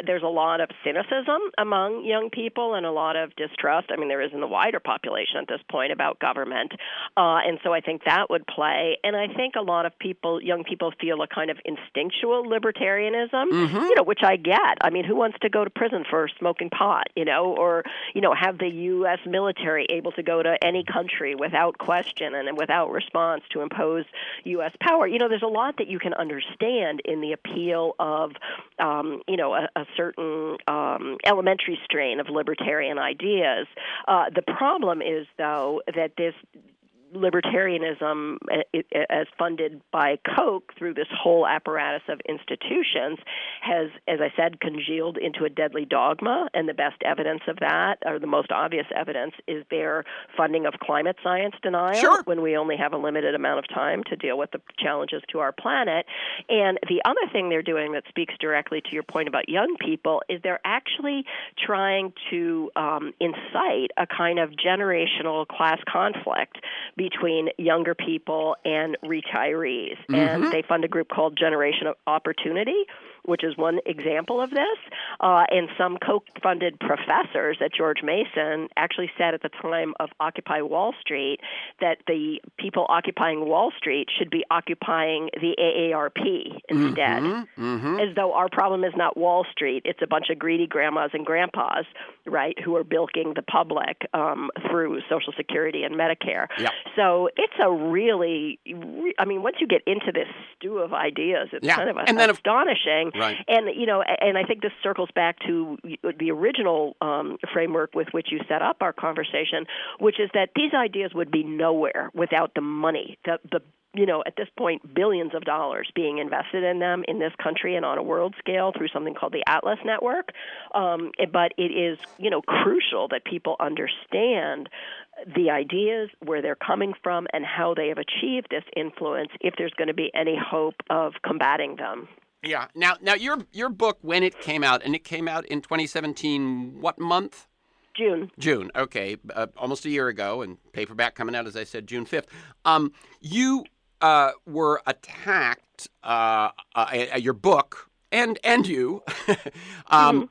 there's a lot of cynicism among young people and a lot of distrust. There is in the wider population at this point about government. And so I think that would play. And I think a lot of young people feel a kind of instinctual libertarianism, which I get. Who wants to go to prison for smoking pot, or, have the U.S. military able to go to any country without question and without response to impose U.S. power. There's a lot that you can understand in the appeal of, a certain elementary strain of libertarian ideas. The problem is, though, that this libertarianism, as funded by Koch through this whole apparatus of institutions, has, as I said, congealed into a deadly dogma. And the best evidence of that, or the most obvious evidence, is their funding of climate science denial when we only have a limited amount of time to deal with the challenges to our planet. And the other thing they're doing that speaks directly to your point about young people is they're actually trying to incite a kind of generational class conflict between younger people and retirees. And they fund a group called Generation of Opportunity, which is one example of this. And some Koch-funded professors at George Mason actually said at the time of Occupy Wall Street that the people occupying Wall Street should be occupying the AARP instead, as though our problem is not Wall Street. It's a bunch of greedy grandmas and grandpas, right, who are bilking the public through Social Security and Medicare. Yep. So it's a really, I mean, once you get into this stew of ideas, it's kind of astonishing. Right. And, and I think this circles back to the original framework with which you set up our conversation, which is that these ideas would be nowhere without the money, at this point, billions of dollars being invested in them in this country and on a world scale through something called the Atlas Network. But it is, crucial that people understand the ideas, where they're coming from, and how they have achieved this influence if there's going to be any hope of combating them. Yeah. Now your book, when it came out, and it came out in 2017, what month? June. Okay. Almost a year ago, and paperback coming out, as I said, June 5th. You were attacked, your book, and you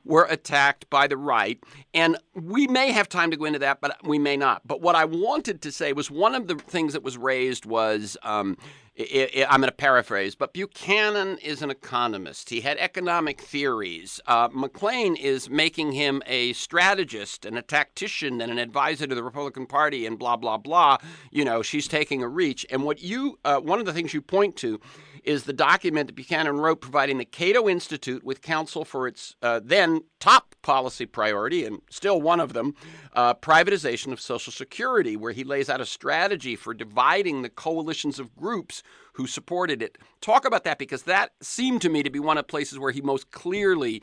were attacked by the right. And we may have time to go into that, but we may not. But what I wanted to say was one of the things that was raised was, I'm going to paraphrase, but Buchanan is an economist. He had economic theories. MacLean is making him a strategist and a tactician and an advisor to the Republican Party and blah, blah, blah. She's taking a reach. And what one of the things you point to is the document that Buchanan wrote providing the Cato Institute with counsel for its then top policy priority, and still one of them, privatization of Social Security, where he lays out a strategy for dividing the coalitions of groups who supported it. Talk about that, because that seemed to me to be one of the places where he most clearly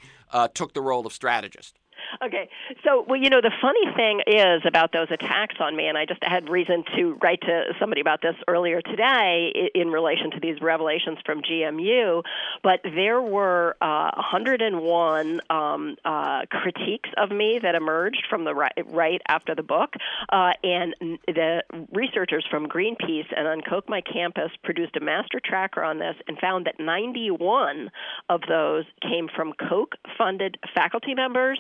took the role of strategist. Okay. So, the funny thing is about those attacks on me, and I just had reason to write to somebody about this earlier today in relation to these revelations from GMU, but there were 101 critiques of me that emerged from the right after the book, and the researchers from Greenpeace and on Koch My Campus produced a master tracker on this and found that 91 of those came from Koch-funded faculty members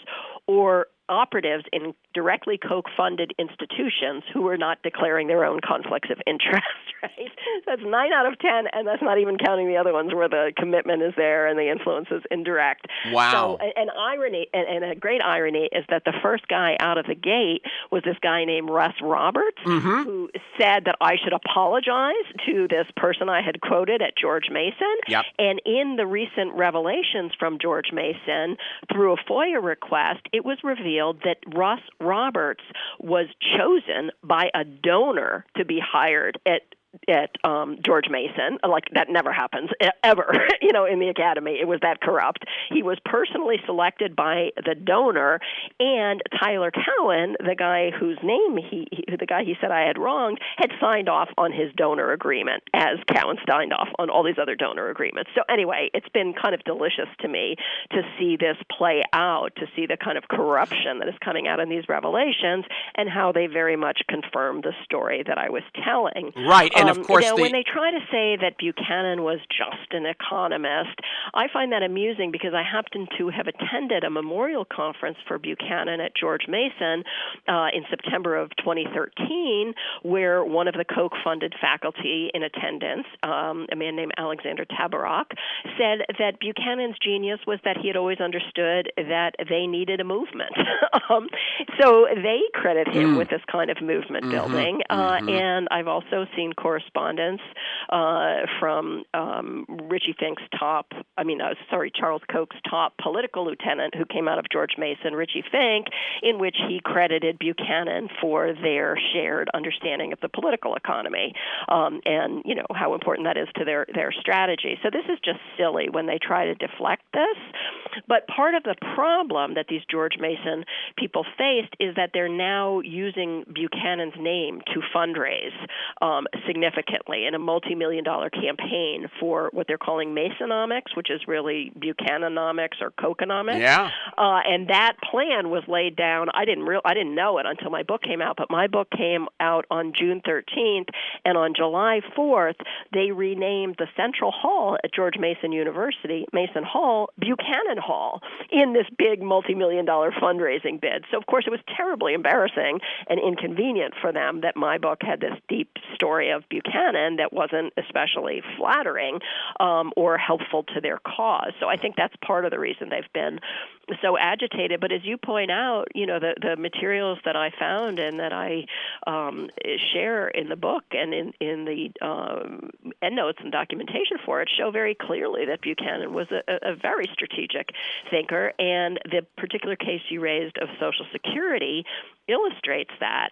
or operatives in directly Koch-funded institutions who were not declaring their own conflicts of interest, right? That's 9 out of 10, and that's not even counting the other ones where the commitment is there and the influence is indirect. Wow. So an irony, and a great irony, is that the first guy out of the gate was this guy named Russ Roberts, who said that I should apologize to this person I had quoted at George Mason. Yep. And in the recent revelations from George Mason, through a FOIA request, it was revealed that Russ Roberts was chosen by a donor to be hired at George Mason. Like, that never happens ever, in the academy. It was that corrupt. He was personally selected by the donor, and Tyler Cowen, the guy whose name the guy he said I had wronged, had signed off on his donor agreement, as Cowen signed off on all these other donor agreements. So anyway, it's been kind of delicious to me to see this play out, to see the kind of corruption that is coming out in these revelations and how they very much confirm the story that I was telling. Right. And of course, when they try to say that Buchanan was just an economist, I find that amusing because I happen to have attended a memorial conference for Buchanan at George Mason in September of 2013, where one of the Koch-funded faculty in attendance, a man named Alexander Tabarrok, said that Buchanan's genius was that he had always understood that they needed a movement. So they credit him with this kind of movement building. And I've also seen correspondence from Charles Koch's top political lieutenant who came out of George Mason, Richie Fink, in which he credited Buchanan for their shared understanding of the political economy and, how important that is to their strategy. So this is just silly when they try to deflect this. But part of the problem that these George Mason people faced is that they're now using Buchanan's name to fundraise significantly in a multi-million-dollar campaign for what they're calling Masonomics, which is really Buchananomics or Kochonomics. Yeah. And that plan was laid down. I didn't know it until my book came out, but my book came out on June 13th, and on July 4th, they renamed the Central Hall at George Mason University, Mason Hall, Buchanan Hall, in this big multi-million-dollar fundraising bid. So, of course, it was terribly embarrassing and inconvenient for them that my book had this deep story of Buchanan that wasn't especially flattering or helpful to their cause. So I think that's part of the reason they've been so agitated. But as you point out, the materials that I found and that I share in the book and in the endnotes and documentation for it show very clearly that Buchanan was a very strategic thinker, and the particular case you raised of Social Security illustrates that.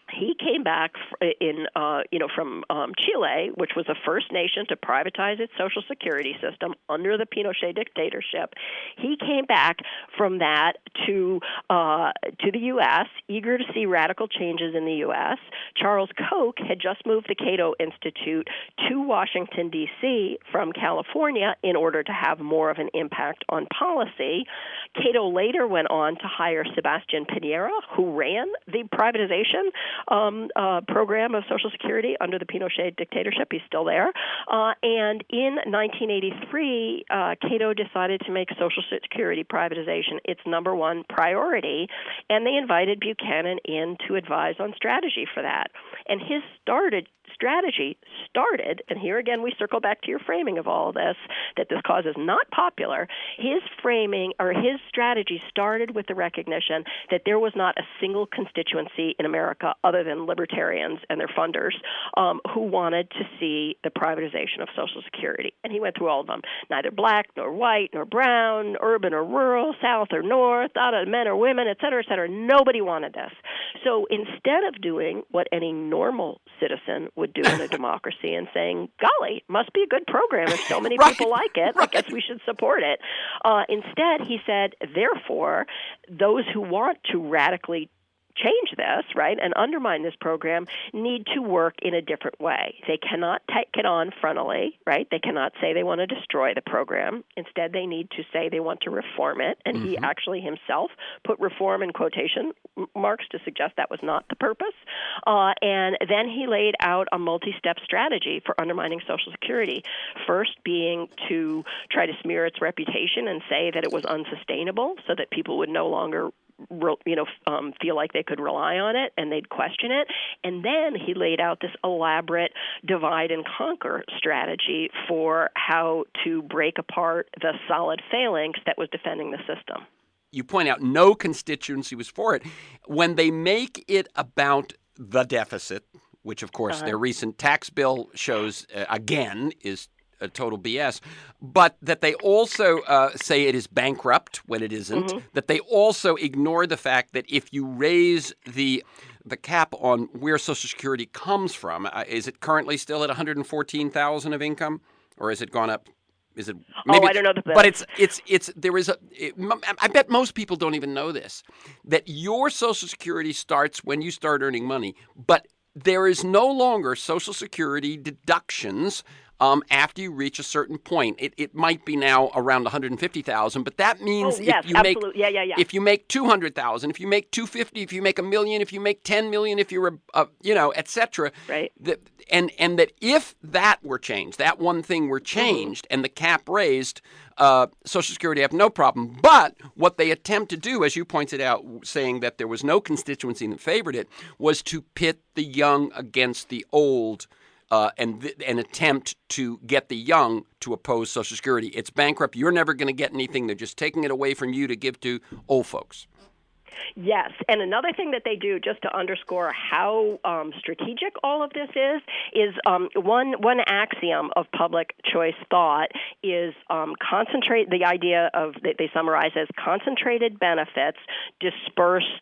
He came back from Chile, which was the first nation to privatize its Social Security system under the Pinochet dictatorship. He came back from that to the U.S., eager to see radical changes in the U.S. Charles Koch had just moved the Cato Institute to Washington, D.C. from California in order to have more of an impact on policy. Cato later went on to hire Sebastian Pinera, who ran the privatization program of Social Security under the Pinochet dictatorship. He's still there. And in 1983, Cato decided to make Social Security privatization its number one priority, and they invited Buchanan in to advise on strategy for that. And his strategy started, and here again we circle back to your framing of all of this, that this cause is not popular. His framing or his strategy started with the recognition that there was not a single constituency in America other than libertarians and their funders who wanted to see the privatization of Social Security. And he went through all of them, neither black nor white nor brown, urban or rural, south or north, men or women, et cetera, et cetera. Nobody wanted this. So instead of doing what any normal citizen would do in a democracy and saying, golly, must be a good program if so many people like it, I guess we should support it. Instead, he said, therefore, those who want to radically change this, right, and undermine this program need to work in a different way. They cannot take it on frontally, right? They cannot say they want to destroy the program. Instead, they need to say they want to reform it, and he actually himself put reform in quotation marks to suggest that was not the purpose. And then he laid out a multi-step strategy for undermining Social Security, first being to try to smear its reputation and say that it was unsustainable so that people would no longer feel like they could rely on it and they'd question it. And then he laid out this elaborate divide and conquer strategy for how to break apart the solid phalanx that was defending the system. You point out no constituency was for it. When they make it about the deficit, which, of course, their recent tax bill shows, again, is a total BS, but that they also say it is bankrupt when it isn't, that they also ignore the fact that if you raise the cap on where Social Security comes from, is it currently still at $114,000 of income, or has it gone up? Is it? Maybe I don't know. But I bet most people don't even know this, that your Social Security starts when you start earning money, but there is no longer Social Security deductions after you reach a certain point. It might be now around $150,000, but that means if you make if you make $200,000, if you make $250,000, if you make $1 million, if you make $10 million, if you're et cetera, right? And that if that were changed, that one thing were changed, and the cap raised, Social Security have no problem. But what they attempt to do, as you pointed out, saying that there was no constituency that favored it, was to pit the young against the old. And attempt to get the young to oppose Social Security. It's bankrupt. You're never going to get anything. They're just taking it away from you to give to old folks. Yes, and another thing that they do, just to underscore how strategic all of this is one axiom of public choice thought is concentrate. The idea of they summarize as concentrated benefits, dispersed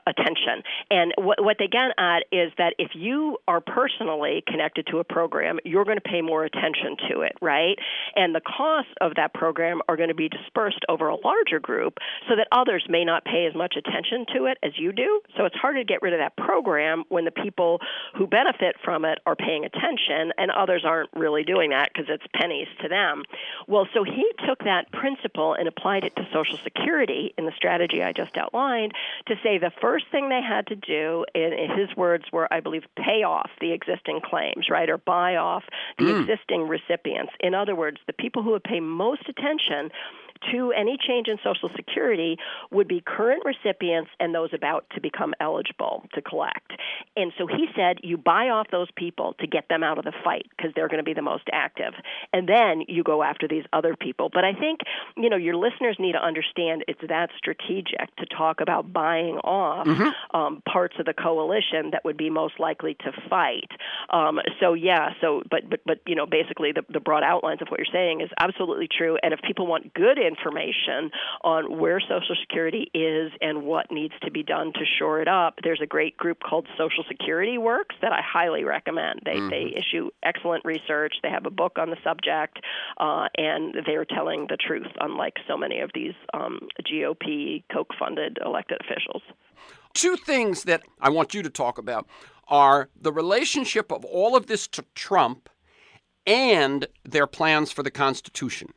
attention. And what they get at is that if you are personally connected to a program, you're going to pay more attention to it, right? And the costs of that program are going to be dispersed over a larger group, so that others may not pay as much attention to it as you do. So it's harder to get rid of that program when the people who benefit from it are paying attention and others aren't really doing that because it's pennies to them. Well, so he took that principle and applied it to Social Security in the strategy I just outlined to say the first thing they had to do, in his words were, I believe, pay off the existing claims, right, or buy off the existing recipients. In other words, the people who would pay most attention to any change in Social Security would be current recipients and those about to become eligible to collect. And so he said you buy off those people to get them out of the fight because they're going to be the most active. And then you go after these other people. But I think, your listeners need to understand it's that strategic to talk about buying off parts of the coalition that would be most likely to fight. But basically the broad outlines of what you're saying is absolutely true. And if people want good information on where Social Security is and what needs to be done to shore it up, there's a great group called Social Security Works that I highly recommend. They issue excellent research. They have a book on the subject, and they're telling the truth, unlike so many of these GOP, Koch-funded elected officials. Two things that I want you to talk about are the relationship of all of this to Trump and their plans for the Constitution.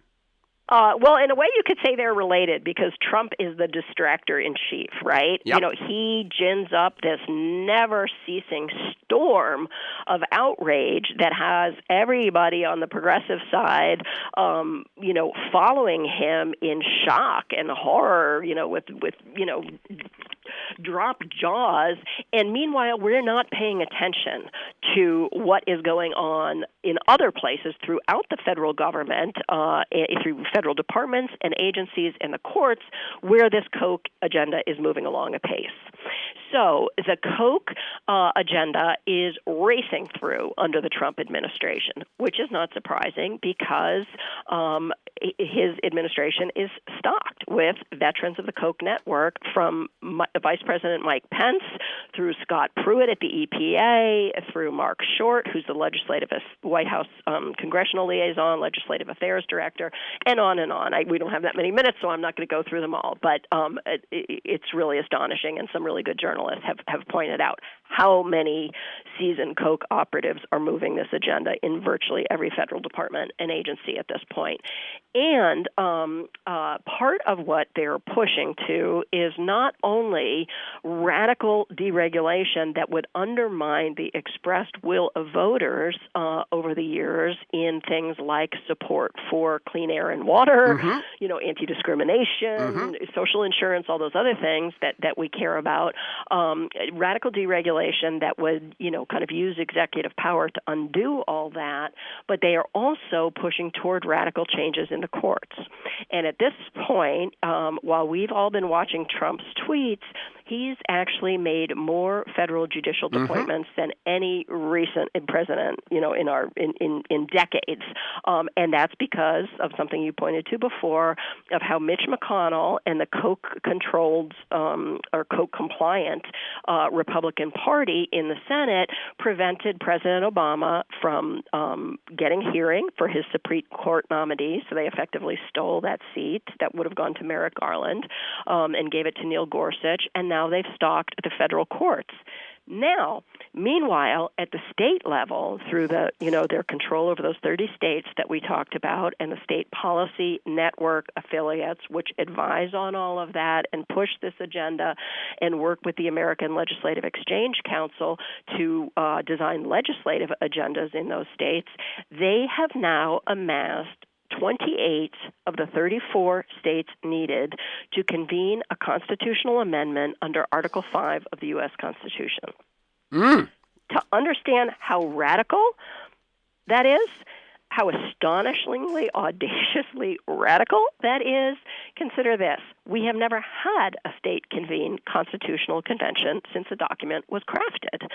Well, in a way, you could say they're related because Trump is the distractor in chief, right? Yep. He gins up this never-ceasing storm of outrage that has everybody on the progressive side, following him in shock and horror, with dropped jaws. And meanwhile, we're not paying attention to what is going on in other places throughout the federal government, through federal departments and agencies and the courts, where this Koch agenda is moving along apace. So the Koch agenda is racing through under the Trump administration, which is not surprising because his administration is stocked with veterans of the Koch network, from Vice President Mike Pence through Scott Pruitt at the EPA, through Mark Short, who's the White House congressional liaison, legislative affairs director, and on and on. We don't have that many minutes, so I'm not going to go through them all, but it's really astonishing, and some really good journalists have pointed out how many seasoned Koch operatives are moving this agenda in virtually every federal department and agency at this point. And part of what they're pushing to is not only radical deregulation that would undermine the expressed will of voters over the years in things like support for clean air and water, anti-discrimination, social insurance, all those other things that we care about, radical deregulation that would, kind of use executive power to undo all that, but they are also pushing toward radical changes in the courts. And at this point, while we've all been watching Trump's tweets, he's actually made more federal judicial appointments than any recent president, in decades. And that's because of something you pointed to before, of how Mitch McConnell and the Koch-controlled or Koch-compliant Republican Party in the Senate prevented President Obama from getting a hearing for his Supreme Court nominee. So they effectively stole that seat that would have gone to Merrick Garland and gave it to Neil Gorsuch. And now they've stalked the federal courts. Now, meanwhile, at the state level, through their control over those 30 states that we talked about and the state policy network affiliates, which advise on all of that and push this agenda and work with the American Legislative Exchange Council to design legislative agendas in those states, they have now amassed 28 of the 34 states needed to convene a constitutional amendment under Article 5 of the U.S. Constitution. To understand how radical that is, how astonishingly, audaciously radical that is, consider this. We have never had a state-convened constitutional convention since the document was crafted.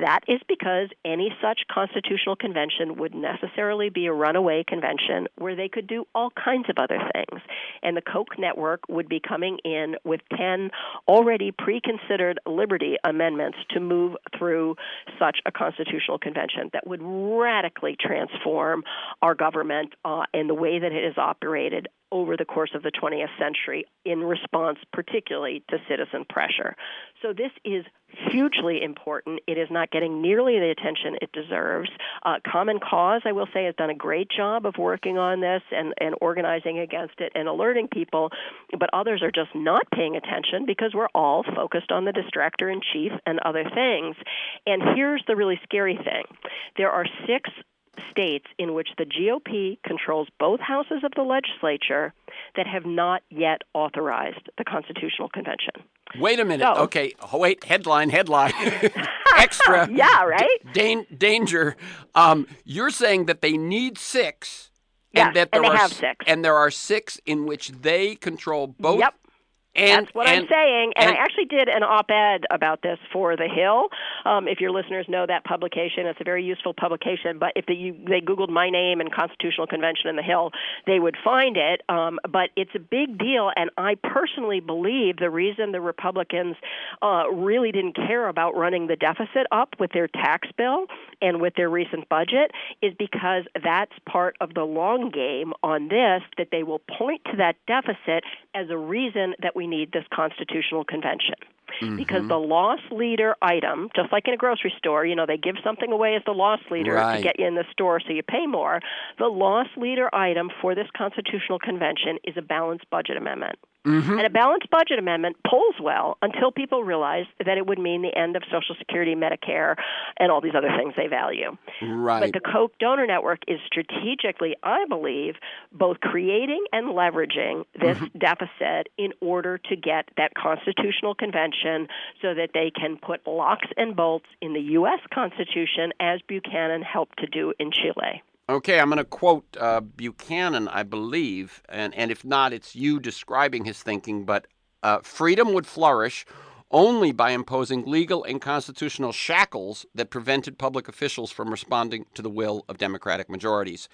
That is because any such constitutional convention would necessarily be a runaway convention where they could do all kinds of other things. And the Koch network would be coming in with 10 already pre-considered liberty amendments to move through such a constitutional convention that would radically transform our government and the way that it is operated over the course of the 20th century in response particularly to citizen pressure. So this is hugely important. It is not getting nearly the attention it deserves. Common Cause, I will say, has done a great job of working on this and organizing against it and alerting people, but others are just not paying attention because we're all focused on the distractor-in-chief and other things. And here's the really scary thing. There are 6 states in which the GOP controls both houses of the legislature that have not yet authorized the Constitutional Convention. Wait a minute. So, okay. Wait. Headline. Extra. Yeah, right? Danger. You're saying that they need 6. Yes, and that and there they are have 6. And there are 6 in which they control both. Yep. And, that's what I'm saying. And I actually did an op-ed about this for The Hill. If your listeners know that publication, it's a very useful publication. But if they Googled my name and Constitutional Convention in The Hill, they would find it. But it's a big deal. And I personally believe the reason the Republicans really didn't care about running the deficit up with their tax bill and with their recent budget is because that's part of the long game on this, that they will point to that deficit as a reason that we need this constitutional convention. Mm-hmm. Because the loss leader item, just like in a grocery store, they give something away as the loss leader to get you in the store so you pay more. The loss leader item for this constitutional convention is a balanced budget amendment. Mm-hmm. And a balanced budget amendment polls well until people realize that it would mean the end of Social Security, Medicare, and all these other things they value. Right. But the Koch donor network is strategically, I believe, both creating and leveraging this deficit in order to get that constitutional convention so that they can put locks and bolts in the U.S. Constitution as Buchanan helped to do in Chile. Okay, I'm going to quote Buchanan, I believe, and if not, it's you describing his thinking, but freedom would flourish only by imposing legal and constitutional shackles that prevented public officials from responding to the will of Democratic majorities.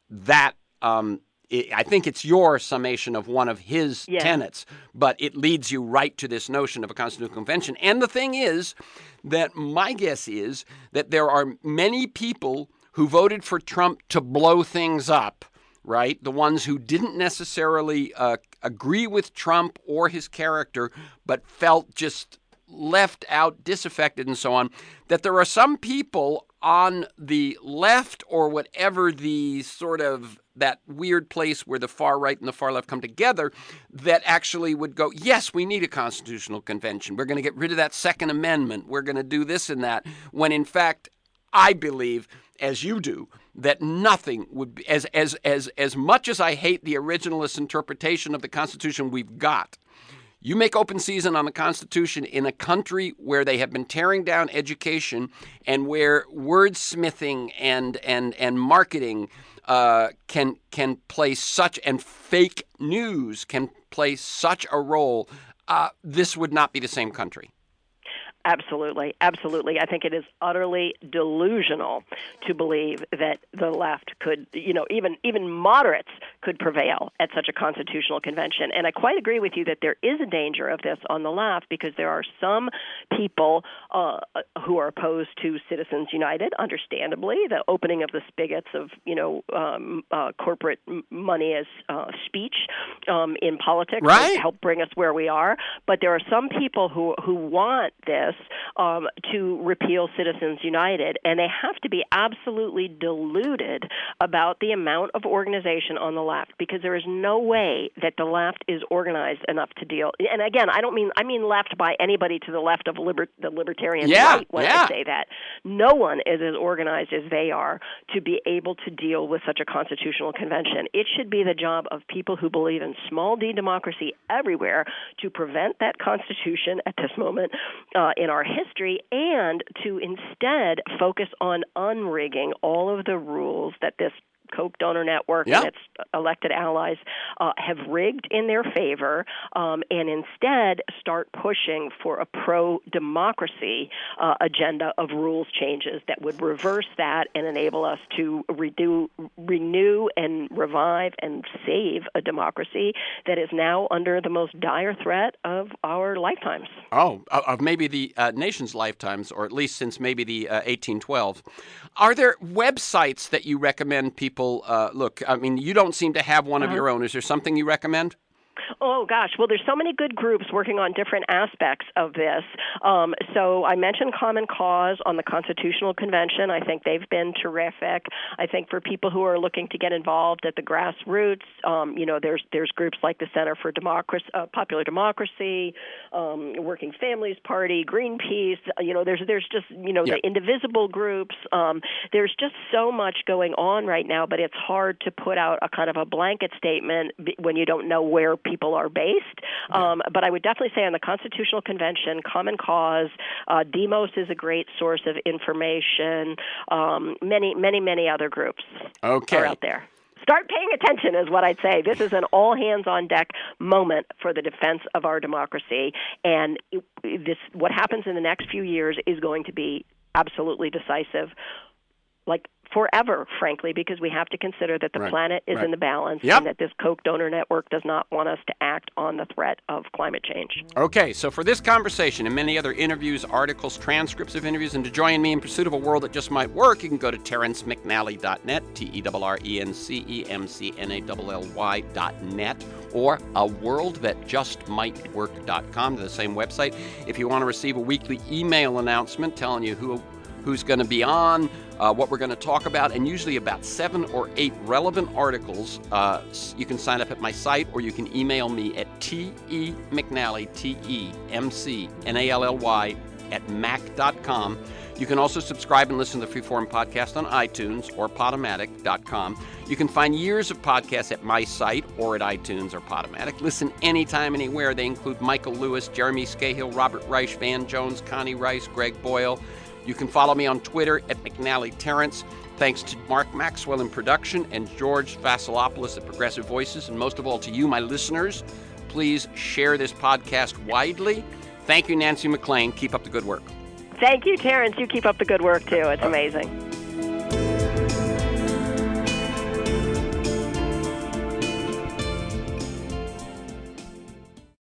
That, I think it's your summation of one of his tenets, but it leads you right to this notion of a constitutional convention. And the thing is that my guess is that there are many people who voted for Trump to blow things up, right? The ones who didn't necessarily agree with Trump or his character, but felt just left out, disaffected, and so on, that there are some people on the left or whatever the sort of that weird place where the far right and the far left come together that actually would go, yes, we need a constitutional convention. We're going to get rid of that Second Amendment. We're going to do this and that. When in fact, I believe, as you do, that nothing would be, as much as I hate the originalist interpretation of the Constitution we've got, you make open season on the Constitution in a country where they have been tearing down education and where wordsmithing and marketing can play such, and fake news can play such a role, this would not be the same country. Absolutely. Absolutely. I think it is utterly delusional to believe that the left could, even moderates could prevail at such a constitutional convention. And I quite agree with you that there is a danger of this on the left because there are some people who are opposed to Citizens United, understandably, the opening of the spigots of, corporate money as speech in politics to help bring us where we are. But there are some people who want this to repeal Citizens United, and they have to be absolutely deluded about the amount of organization on the left, because there is no way that the left is organized enough to deal. And again, I mean left by anybody to the left of the libertarian right when I say that. No one is as organized as they are to be able to deal with such a constitutional convention. It should be the job of people who believe in small d democracy everywhere to prevent that Constitution at this moment in our history, and to instead focus on unrigging all of the rules that this Koch donor network and its elected allies have rigged in their favor and instead start pushing for a pro-democracy agenda of rules changes that would reverse that and enable us to renew and revive and save a democracy that is now under the most dire threat of our lifetimes. Oh, of maybe the nation's lifetimes, or at least since maybe the 1812. Are there websites that you recommend people look? I mean, you don't seem to have one of your own. Is there something you recommend? Oh, gosh. Well, there's so many good groups working on different aspects of this. So I mentioned Common Cause on the Constitutional Convention. I think they've been terrific. I think for people who are looking to get involved at the grassroots, there's groups like the Center for Popular Democracy, Working Families Party, Greenpeace. There's just, the indivisible groups. There's just so much going on right now, but it's hard to put out a kind of a blanket statement when you don't know where people are based. But I would definitely say on the Constitutional Convention, Common Cause, Demos is a great source of information. Many other groups are out there. Start paying attention is what I'd say. This is an all-hands-on-deck moment for the defense of our democracy. And what happens in the next few years is going to be absolutely decisive, like forever, frankly, because we have to consider that the planet is in the balance and that this Koch donor network does not want us to act on the threat of climate change. Okay, so for this conversation and many other interviews, articles, transcripts of interviews, and to join me in pursuit of a world that just might work, you can go to TerrenceMcNally.net, TerrenceMcNally.net, or aworldthatjustmightwork.com, to the same website. If you want to receive a weekly email announcement telling you who's going to be on, what we're going to talk about, and usually about 7 or 8 relevant articles. You can sign up at my site, or you can email me at temcnally, TEMCNALLY, at mac.com. You can also subscribe and listen to the Freeform podcast on iTunes or Podomatic.com. You can find years of podcasts at my site or at iTunes or Podomatic. Listen anytime, anywhere. They include Michael Lewis, Jeremy Scahill, Robert Reich, Van Jones, Connie Rice, Greg Boyle. You can follow me on Twitter at McNally Terrence. Thanks to Mark Maxwell in production and George Vasilopoulos at Progressive Voices, and most of all to you, my listeners. Please share this podcast widely. Thank you, Nancy McLean. Keep up the good work. Thank you, Terrence. You keep up the good work, too. It's amazing.